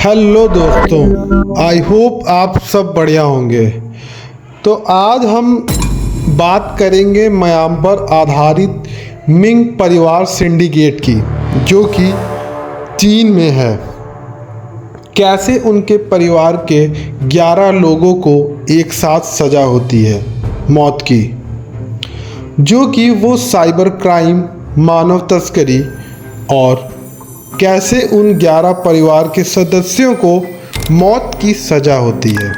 Hello दोस्तों, I hope आप सब बढ़िया होंगे। तो आज हम बात करेंगे म्यांमार आधारित मिंग परिवार सिंडिकेट की, जो कि चीन में है। कैसे उनके परिवार के 11 लोगों को एक साथ सज़ा होती है मौत की, जो कि वो साइबर क्राइम, मानव तस्करी और कैसे उन 11 परिवार के सदस्यों को मौत की सज़ा होती है।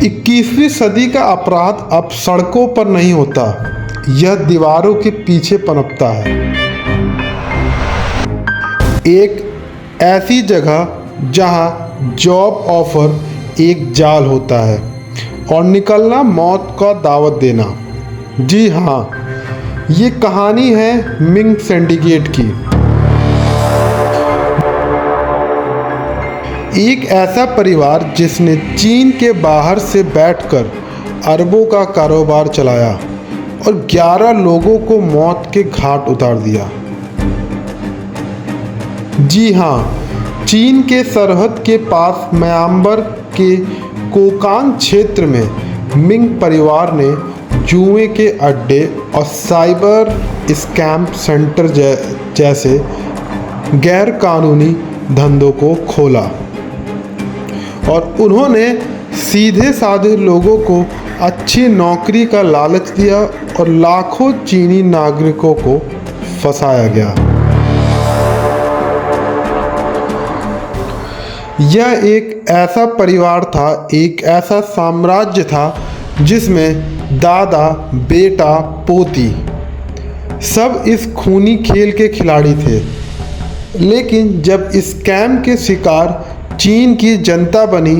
21वीं सदी का अपराध अब सड़कों पर नहीं होता, यह दीवारों के पीछे पनपता है। एक ऐसी जगह जहां जॉब ऑफर एक जाल होता है और निकलना मौत का दावत देना। जी हाँ, ये कहानी है मिंग सिंडिकेट की। एक ऐसा परिवार जिसने चीन के बाहर से बैठकर अरबों का कारोबार चलाया और 11 लोगों को मौत के घाट उतार दिया। जी हाँ, चीन के सरहद के पास म्यांमार के कोकांग क्षेत्र में मिंग परिवार ने जुए के अड्डे और साइबर स्कैम सेंटर जैसे गैर कानूनी धंधों को खोला और उन्होंने सीधे साधे लोगों को अच्छी नौकरी का लालच दिया और लाखों चीनी नागरिकों को फंसाया गया। यह एक ऐसा परिवार था, एक ऐसा साम्राज्य था जिसमें दादा, बेटा, पोती सब इस खूनी खेल के खिलाड़ी थे। लेकिन जब इस स्कैम के शिकार चीन की जनता बनी,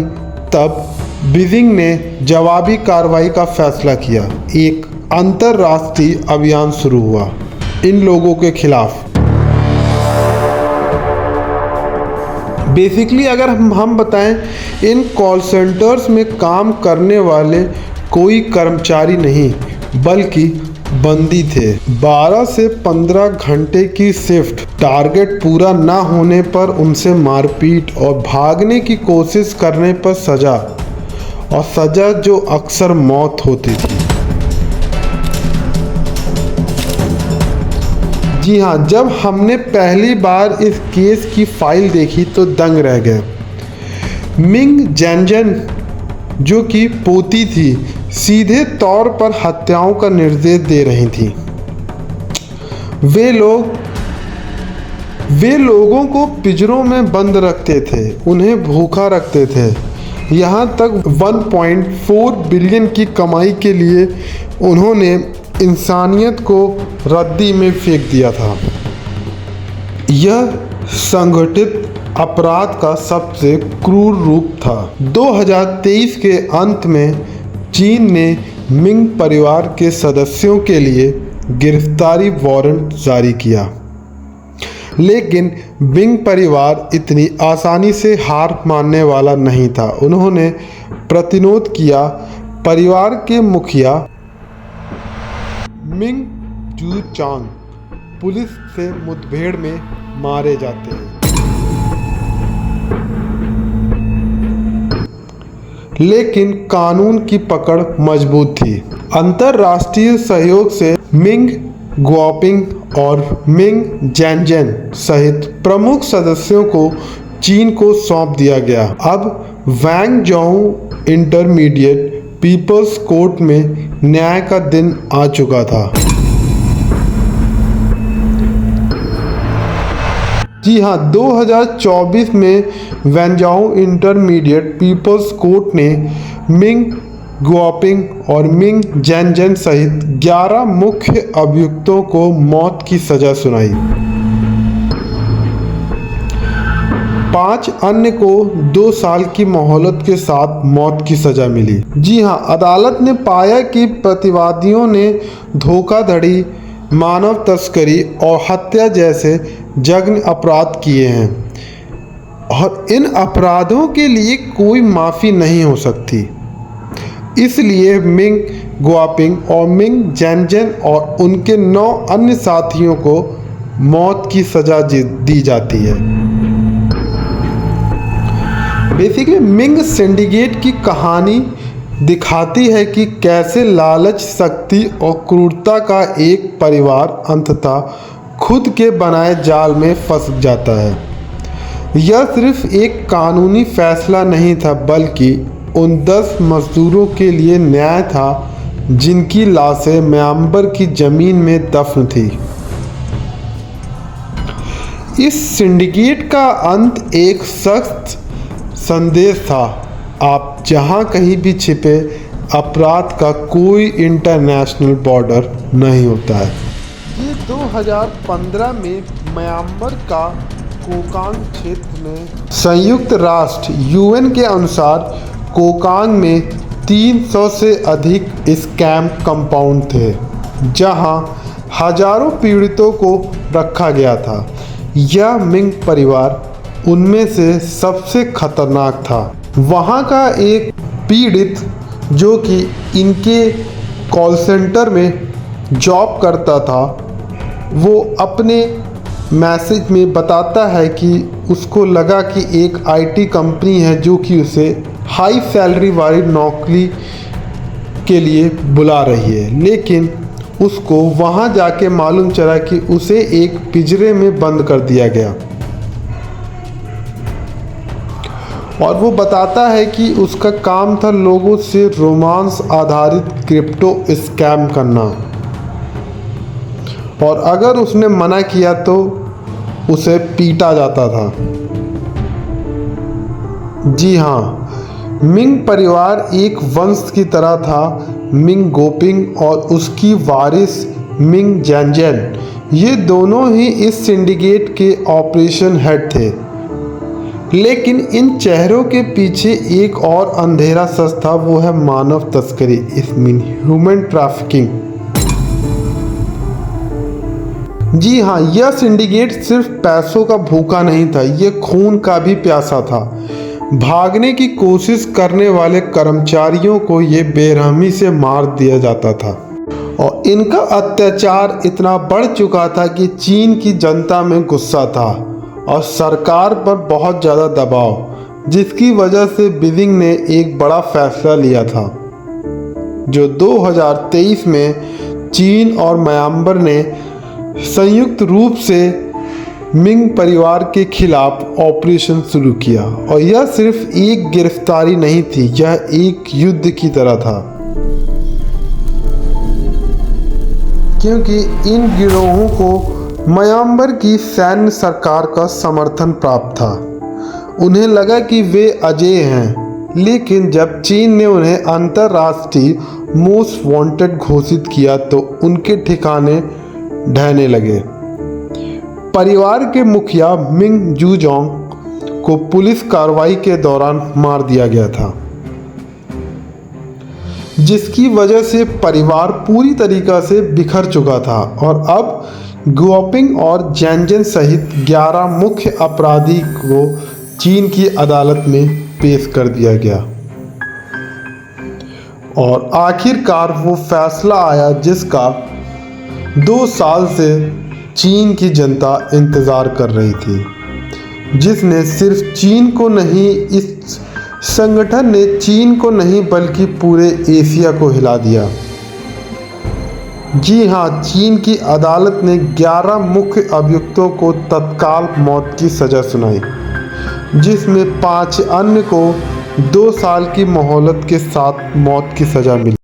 तब बीजिंग ने जवाबी कार्रवाई का फैसला किया। एक अंतर्राष्ट्रीय अभियान शुरू हुआ इन लोगों के खिलाफ। बेसिकली अगर हम बताएं, इन कॉल सेंटर्स में काम करने वाले कोई कर्मचारी नहीं बल्कि बंदी थे। 12 से 15 घंटे की शिफ्ट, टारगेट पूरा ना होने पर उनसे मारपीट और भागने की कोशिश करने पर सज़ा, और सज़ा जो अक्सर मौत होती थी। जी हाँ, जब हमने पहली बार इस केस की फाइल देखी तो दंग रह गए। मिंग जेनजेन, जो कि पोती थी, सीधे तौर पर हत्याओं का निर्देश दे रही थी। वे लोगों को पिंजरों में बंद रखते थे, उन्हें भूखा रखते थे, यहाँ तक 1.4 बिलियन की कमाई के लिए उन्होंने इंसानियत को रद्दी में फेंक दिया था। यह संगठित अपराध का सबसे क्रूर रूप था। 2023 के अंत में चीन ने मिंग परिवार के सदस्यों के लिए गिरफ्तारी वारंट जारी किया। लेकिन मिंग परिवार इतनी आसानी से हार मानने वाला नहीं था। उन्होंने प्रतिरोध किया। परिवार के मुखिया मिंग जूचांग पुलिस से मुठभेड़ में मारे जाते हैं। लेकिन कानून की पकड़ मजबूत थी। अंतर्राष्ट्रीय सहयोग से मिंग गुआपिंग और मिंग जेनजेन सहित प्रमुख सदस्यों को चीन को सौंप दिया गया। अब वैंगजोउ इंटरमीडिएट पीपल्स कोर्ट में न्याय का दिन आ चुका था। जी हाँ, 2024 में वैंगजोउ इंटरमीडिएट पीपल्स कोर्ट ने मिंग गुआपिंग और मिंग जेनजेन सहित 11 मुख्य अभियुक्तों को मौत की सज़ा सुनाई। 5 अन्य को 2 साल की मोहलत के साथ मौत की सज़ा मिली। जी हाँ, अदालत ने पाया कि प्रतिवादियों ने धोखाधड़ी, मानव तस्करी और हत्या जैसे जघन्य अपराध किए हैं और इन अपराधों के लिए कोई माफ़ी नहीं हो सकती। इसलिए मिंग गुआपिंग और मिंग जेनजेन और उनके 9 अन्य साथियों को मौत की सज़ा दी जाती है। बेसिकली मिंग सिंडिकेट की कहानी दिखाती है कि कैसे लालच, शक्ति और क्रूरता का एक परिवार अंततः खुद के बनाए जाल में फंस जाता है। यह सिर्फ एक कानूनी फैसला नहीं था, बल्कि उन 10 मजदूरों के लिए न्याय था जिनकी लाशें म्यांमार की ज़मीन में दफन थी। इस सिंडिकेट का अंत एक सख्त संदेश था, आप जहां कहीं भी छिपे, अपराध का कोई इंटरनेशनल बॉर्डर नहीं होता है। ये 2015 में म्यांमार का कोकांग क्षेत्र में संयुक्त राष्ट्र यूएन के अनुसार कोकांग में 300 से अधिक स्कैम कंपाउंड थे, जहां हजारों पीड़ितों को रखा गया था। यह मिंग परिवार उनमें से सबसे खतरनाक था। वहाँ का एक पीड़ित जो कि इनके कॉल सेंटर में जॉब करता था, वो अपने मैसेज में बताता है कि उसको लगा कि एक आईटी कंपनी है जो कि उसे हाई सैलरी वाली नौकरी के लिए बुला रही है, लेकिन उसको वहाँ जाके मालूम चला कि उसे एक पिंजरे में बंद कर दिया गया। और वो बताता है कि उसका काम था लोगों से रोमांस आधारित क्रिप्टो स्कैम करना, और अगर उसने मना किया तो उसे पीटा जाता था। जी हाँ, मिंग परिवार एक वंश की तरह था। मिंग गोपिंग और उसकी वारिस मिंग जैनजैन, ये दोनों ही इस सिंडिकेट के ऑपरेशन हेड थे। लेकिन इन चेहरों के पीछे एक और अंधेरा सच था, वो है मानव तस्करी, इस मीन ह्यूमन ट्रैफिकिंग। जी हाँ, यह सिंडिकेट सिर्फ पैसों का भूखा नहीं था, यह खून का भी प्यासा था। भागने की कोशिश करने वाले कर्मचारियों को ये बेरहमी से मार दिया जाता था, और इनका अत्याचार इतना बढ़ चुका था कि चीन की जनता में गुस्सा था और सरकार पर बहुत ज़्यादा दबाव, जिसकी वजह से बीजिंग ने एक बड़ा फैसला लिया था, जो 2023 में चीन और म्यांमार ने संयुक्त रूप से मिंग परिवार के खिलाफ ऑपरेशन शुरू किया। और यह सिर्फ एक गिरफ्तारी नहीं थी, यह एक युद्ध की तरह था, क्योंकि इन गिरोहों को म्यांमार की सैन्य सरकार का समर्थन प्राप्त था। उन्हें लगा कि वे अजेय हैं, लेकिन जब चीन ने उन्हें अंतर्राष्ट्रीय मोस्ट वांटेड घोषित किया तो उनके ठिकाने ढहने लगे। परिवार के मुखिया मिंग जूजोंग को पुलिस कार्रवाई के दौरान मार दिया गया था, जिसकी वजह से परिवार पूरी तरीक़ा से बिखर चुका था। और अब गोपिंग और जैनजैन सहित 11 मुख्य अपराधी को चीन की अदालत में पेश कर दिया गया, और आखिरकार वो फैसला आया जिसका 2 साल से चीन की जनता इंतज़ार कर रही थी, जिसने सिर्फ चीन को नहीं, इस संगठन ने चीन को नहीं बल्कि पूरे एशिया को हिला दिया। जी हाँ, चीन की अदालत ने 11 मुख्य अभियुक्तों को तत्काल मौत की सज़ा सुनाई, जिसमें 5 अन्य को 2 साल की मोहलत के साथ मौत की सज़ा मिली।